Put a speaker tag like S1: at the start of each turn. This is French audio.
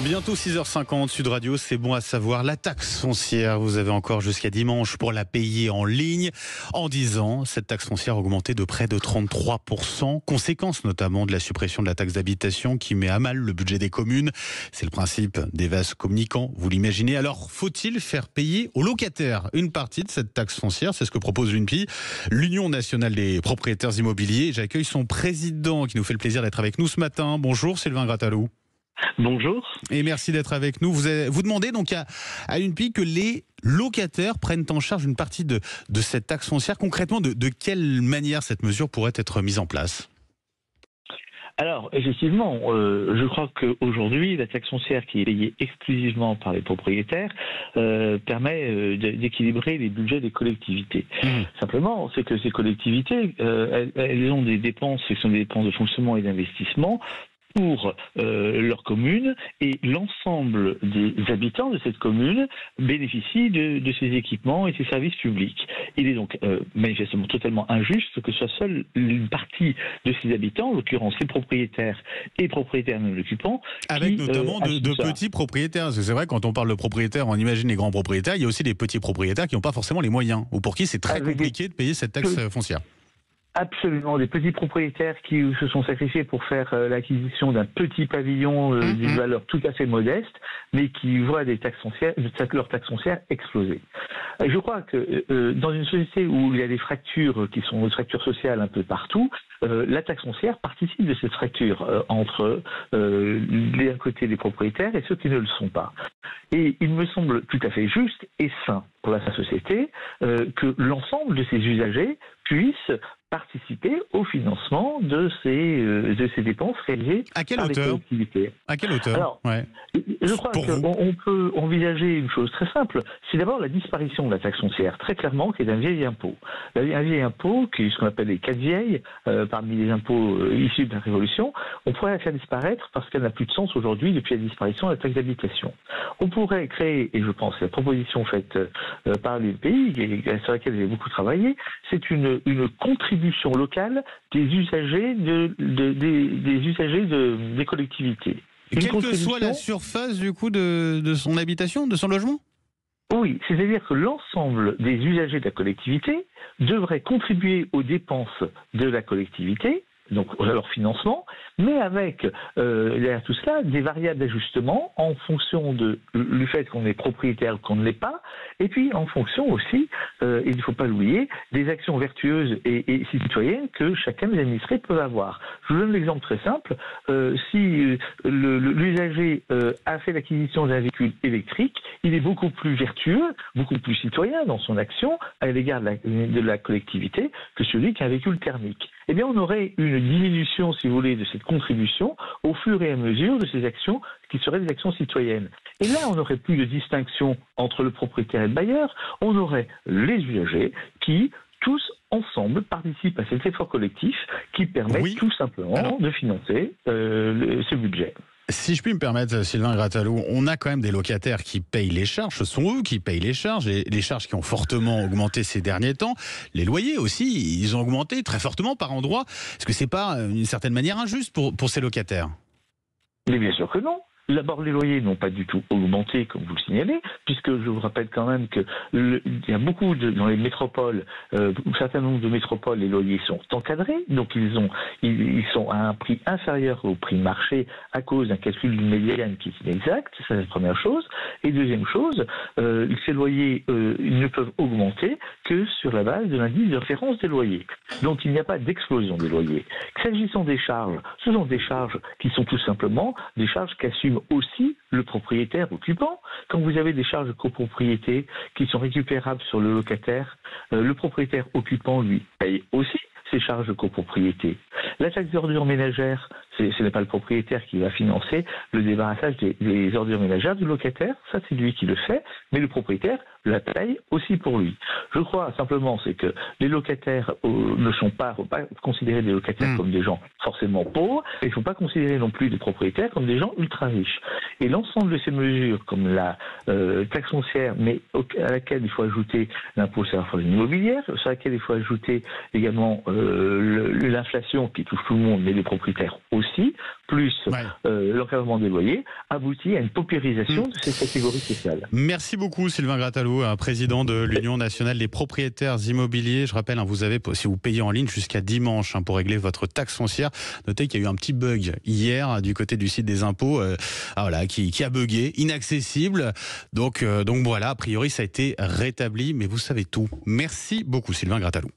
S1: Bientôt 6h50, Sud Radio, c'est bon à savoir. La taxe foncière, vous avez encore jusqu'à dimanche pour la payer en ligne. En 10 ans, cette taxe foncière a augmenté de près de 33%. Conséquence notamment de la suppression de la taxe d'habitation qui met à mal le budget des communes. C'est le principe des vases communicants, vous l'imaginez. Alors, faut-il faire payer aux locataires une partie de cette taxe foncière? C'est ce que propose l'UNPI, l'Union nationale des propriétaires immobiliers. J'accueille son président qui nous fait le plaisir d'être avec nous ce matin. Bonjour Sylvain Grattalou.
S2: Bonjour.
S1: Et merci d'être avec nous. Vous demandez donc à l'UNPI que les locataires prennent en charge une partie de cette taxe foncière. Concrètement, de quelle manière cette mesure pourrait être mise en place ?
S2: Alors, effectivement, je crois qu'aujourd'hui, la taxe foncière qui est payée exclusivement par les propriétaires permet d'équilibrer les budgets des collectivités. Simplement, c'est que ces collectivités, elles ont des dépenses, ce sont des dépenses de fonctionnement et d'investissement pour leur commune, et l'ensemble des habitants de cette commune bénéficient de ces équipements et ces services publics. Il est donc manifestement totalement injuste que ce soit seule une partie de ces habitants, en l'occurrence les propriétaires et propriétaires non occupants,
S1: avec notamment de petits propriétaires. Parce que c'est vrai, quand on parle de propriétaires, on imagine les grands propriétaires, il y a aussi des petits propriétaires qui n'ont pas forcément les moyens, ou pour qui c'est très compliqué de payer cette taxe foncière.
S2: Absolument, des petits propriétaires qui se sont sacrifiés pour faire l'acquisition d'un petit pavillon d'une valeur tout à fait modeste, mais qui voient leur taxe foncière exploser. Je crois que dans une société où il y a des fractures qui sont des fractures sociales un peu partout, la taxe foncière participe de cette fracture entre d'un côté les propriétaires et ceux qui ne le sont pas. Et il me semble tout à fait juste et sain pour la société que l'ensemble de ces usagers puissent participer au financement de ces dépenses réalisées par les collectivités.
S1: À quelle hauteur?
S2: Alors, je crois qu'on peut envisager une chose très simple. C'est d'abord la disparition de la taxe foncière, très clairement, qui est un vieil impôt. Un vieil impôt, qui est ce qu'on appelle les 4 vieilles, parmi les impôts issus de la Révolution, on pourrait la faire disparaître parce qu'elle n'a plus de sens aujourd'hui depuis la disparition de la taxe d'habitation. On pourrait créer, et je pense que la proposition faite par l'UNPI, sur laquelle j'ai beaucoup travaillé, c'est une contribution locale des usagers des collectivités.
S1: Quelle que soit la surface du coup de son habitation, de son logement?
S2: Oui, c'est-à-dire que l'ensemble des usagers de la collectivité devraient contribuer aux dépenses de la collectivité, donc à leur financement, mais avec derrière tout cela des variables d'ajustement en fonction du fait qu'on est propriétaire ou qu'on ne l'est pas, et puis en fonction aussi, et il ne faut pas l'oublier, des actions vertueuses et citoyennes que chacun des administrés peut avoir. Je vous donne l'exemple très simple. Si l'usager a fait l'acquisition d'un véhicule électrique, il est beaucoup plus vertueux, beaucoup plus citoyen dans son action à l'égard de la collectivité que celui qui a un véhicule thermique. Eh bien, on aurait une diminution, si vous voulez, de cette contribution au fur et à mesure de ces actions qui seraient des actions citoyennes. Et là, on n'aurait plus de distinction entre le propriétaire et le bailleur, on aurait les usagers qui, tous ensemble, participent à cet effort collectif qui permet tout simplement de financer ce budget.
S1: Si je puis me permettre, Sylvain Grattalou, on a quand même des locataires qui payent les charges. Ce sont eux qui payent les charges, et les charges qui ont fortement augmenté ces derniers temps. Les loyers aussi, ils ont augmenté très fortement par endroits. Est-ce que c'est pas d'une certaine manière injuste pour ces locataires?
S2: Mais bien sûr que non. D'abord, les loyers n'ont pas du tout augmenté, comme vous le signalez, puisque je vous rappelle quand même que il y a beaucoup dans les métropoles, un certain nombre de métropoles, les loyers sont encadrés, donc ils sont à un prix inférieur au prix marché à cause d'un calcul d'une médiane qui est inexact, ça c'est la première chose. Et deuxième chose, ces loyers ils ne peuvent augmenter que sur la base de l'indice de référence des loyers. Donc il n'y a pas d'explosion des loyers. S'agissant des charges, ce sont des charges qui sont tout simplement des charges qu'assument aussi le propriétaire occupant. Quand vous avez des charges de copropriété qui sont récupérables sur le locataire, le propriétaire occupant, lui, paye aussi ces charges de copropriété. La taxe d'ordures ménagères, ce n'est pas le propriétaire qui va financer le débarrassage des ordures ménagères du locataire, ça c'est lui qui le fait, mais le propriétaire la paye aussi pour lui. Je crois simplement c'est que les locataires ne faut pas considérer des locataires comme des gens forcément pauvres, et il ne faut pas considérer non plus des propriétaires comme des gens ultra riches. Et l'ensemble de ces mesures, comme la taxe foncière, mais à laquelle il faut ajouter l'impôt sur la fortune immobilière, sur laquelle il faut ajouter également l'inflation qui touche tout le monde, mais les propriétaires aussi, aussi, plus l'encadrement des loyers, aboutit à une paupérisation de cette catégorie sociale.
S1: Merci beaucoup Sylvain Grattalou, président de l'Union nationale des propriétaires immobiliers. Je rappelle, vous avez, si vous payez en ligne jusqu'à dimanche pour régler votre taxe foncière. Notez qu'il y a eu un petit bug hier du côté du site des impôts qui a bugué, inaccessible. Donc voilà, a priori ça a été rétabli, mais vous savez tout. Merci beaucoup Sylvain Grattalou.